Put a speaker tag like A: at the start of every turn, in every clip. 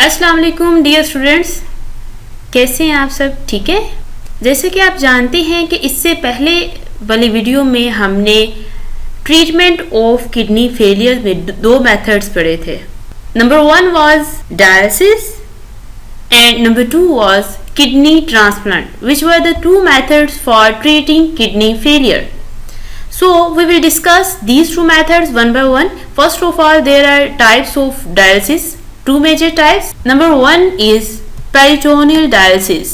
A: अस्सलाम वालेकुम dear students, कैसे हैं आप सब? ठीक है। जैसे कि आप जानते हैं कि इससे पहले वाली वीडियो में हमने ट्रीटमेंट ऑफ किडनी फेलियर में दो मेथड्स पढ़े थे। Number 1 was dialysis and number 2 was kidney transplant, which were the two methods for treating kidney failure. So we will discuss these two methods one by one. First of all, there are types of dialysis, two major types. Number 1 is peritoneal dialysis.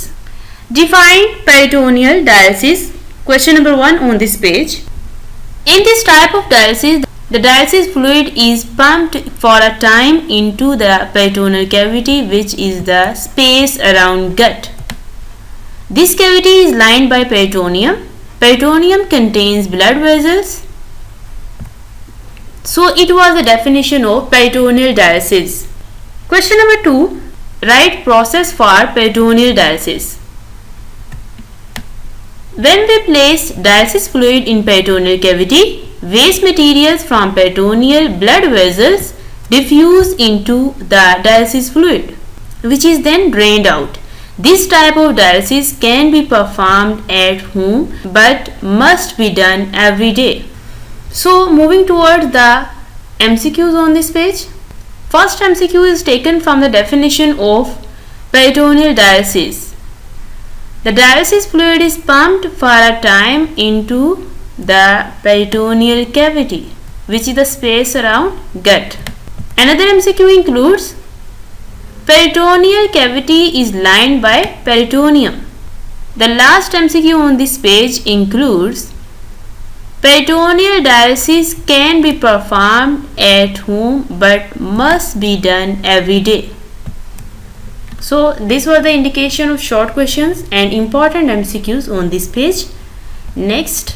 A: Define peritoneal dialysis. Question number 1 on this page. In this type of dialysis, the dialysis fluid is pumped for a time into the peritoneal cavity, which is the space around gut. This cavity is lined by peritoneum. Peritoneum contains blood vessels. So it was the definition of peritoneal dialysis. Question number 2. Write process for peritoneal dialysis. When we place dialysis fluid in peritoneal cavity, waste materials from peritoneal blood vessels diffuse into the dialysis fluid, which is then drained out. This type of dialysis can be performed at home but must be done every day. So moving towards the MCQs on this page. First MCQ is taken from the definition of peritoneal dialysis. The dialysis fluid is pumped for a time into the peritoneal cavity, which is the space around gut. Another MCQ includes peritoneal cavity is lined by peritoneum. The last MCQ on this page includes peritoneal dialysis can be performed at home but must be done every day. So these were the indication of short questions and important MCQs on this page. Next,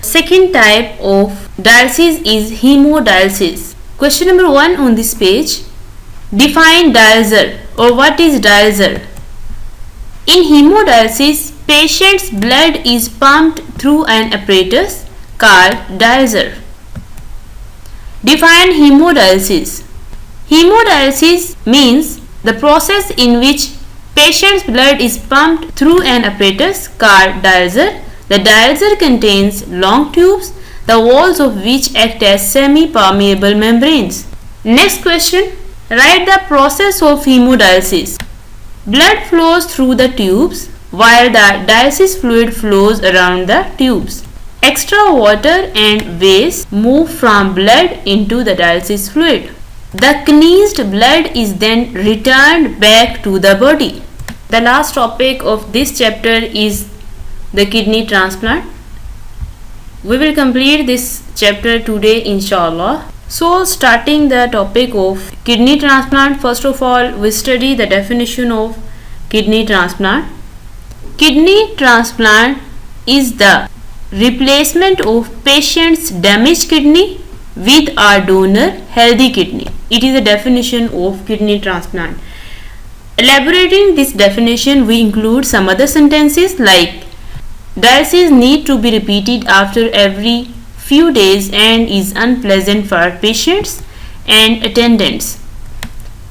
A: second type of dialysis is hemodialysis. Question number 1 on this page. Define dialyzer or what is dialyzer? In hemodialysis, patient's blood is pumped through an apparatus called dialyzer. Define hemodialysis. Hemodialysis means the process in which patient's blood is pumped through an apparatus called dialyzer. The dialyzer contains long tubes, the walls of which act as semi-permeable membranes. Next question. Write the process of hemodialysis. Blood flows through the tubes while the dialysis fluid flows around the tubes. Extra water and waste move from blood into the dialysis fluid. The cleansed blood is then returned back to the body. The last topic of this chapter is the kidney transplant. We will complete this chapter today inshallah. So starting the topic of kidney transplant, first of all we study the definition of kidney transplant. Kidney transplant is the replacement of patient's damaged kidney with a donor healthy kidney. It is a definition of kidney transplant. Elaborating this definition, we include some other sentences like dialysis need to be repeated after every few days and is unpleasant for patients and attendants.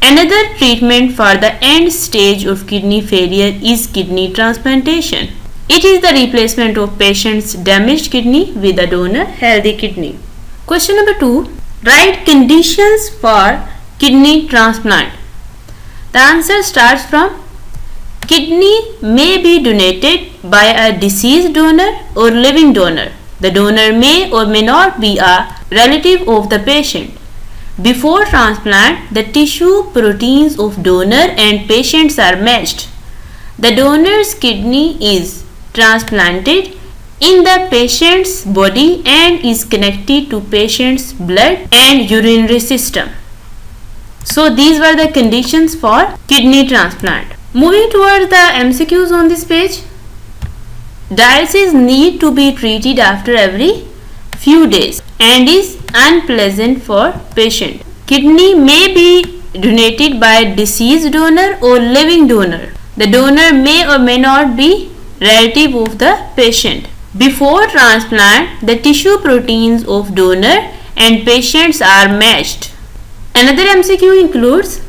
A: Another treatment for the end stage of kidney failure is kidney transplantation. It is the replacement of patient's damaged kidney with a donor healthy kidney. Question number 2. Write conditions for kidney transplant. The answer starts from kidney may be donated by a deceased donor or living donor. The donor may or may not be a relative of the patient. Before transplant, the tissue proteins of donor and patients are matched. The donor's kidney is transplanted in the patient's body and is connected to patient's blood and urinary system. So these were the conditions for kidney transplant. Moving towards the MCQs on this page. Dialysis need to be treated after every few days and is unpleasant for patient. Kidney may be donated by deceased donor or living donor. The donor may or may not be relative of the patient. Before transplant, the tissue proteins of donor and patients are matched. Another MCQ includes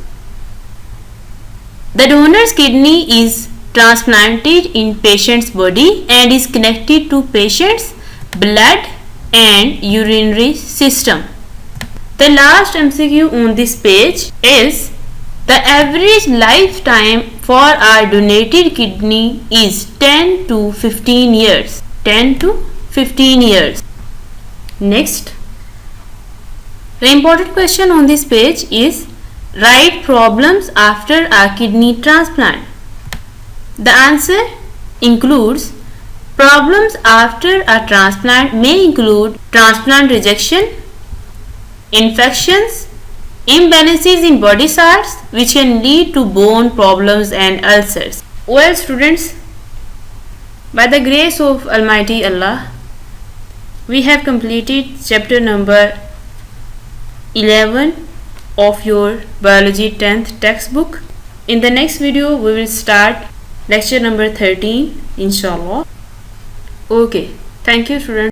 A: the donor's kidney is transplanted in patient's body and is connected to patient's blood and urinary system. The last MCQ on this page is the average lifetime for our donated kidney is 10 to 15 years. 10 to 15 years. Next, the important question on this page is write problems after a kidney transplant. The answer includes problems after a transplant may include transplant rejection, infections, imbalances in body parts which can lead to bone problems and ulcers. Well students, by the grace of Almighty Allah, we have completed chapter number 11 of your biology 10th textbook. In the next video we will start lecture number 13 inshallah. Okay, thank you students.